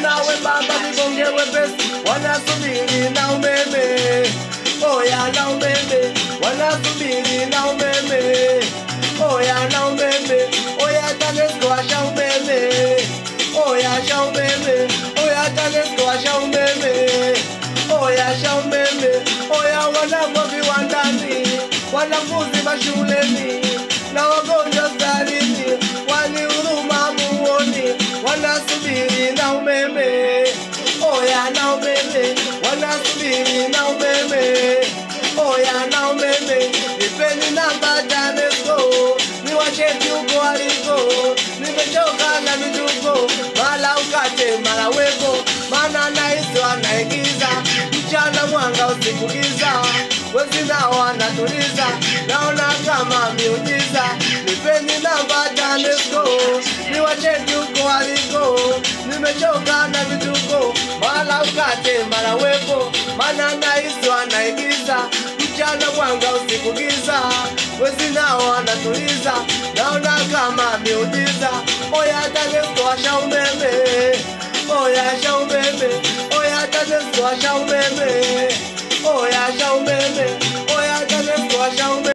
nawe baba vigonge wepesi, wanasubiri na umeme. Oya na umeme, wanasubiri na umeme. Oya na umeme, oya TANESCO asha umeme. Oya asha umeme, oya TANESCO asha umeme. Oya asha umeme, oya wanangu viwandani, wanafunzi mashuleni na wagonjwa hospitalini, wani huruma muoni, wanasubiri na umeme. Oya na umeme, wanasubiri na umeme. Oya na umeme, nipeni namba TANESCO, niwacheki huko aliko. Nimechoka na vituko, mara ukate mara weko, maana nahisi wanaigiza, mchana mwanga usiku giza. Wezi nao wanatuliza, naona kama miujiza. Nipeni namba TANESCO, niwacheki huko aliko. Nimechoka na vituko, mara ukate mara weko, maana nahisi wanaigiza, mchana mwanga usiku giza. Wezi nao wanatuliza, naona kama miujiza. Oya TANESCO asha umeme, oya asha umeme, oya TANESCO asha umeme.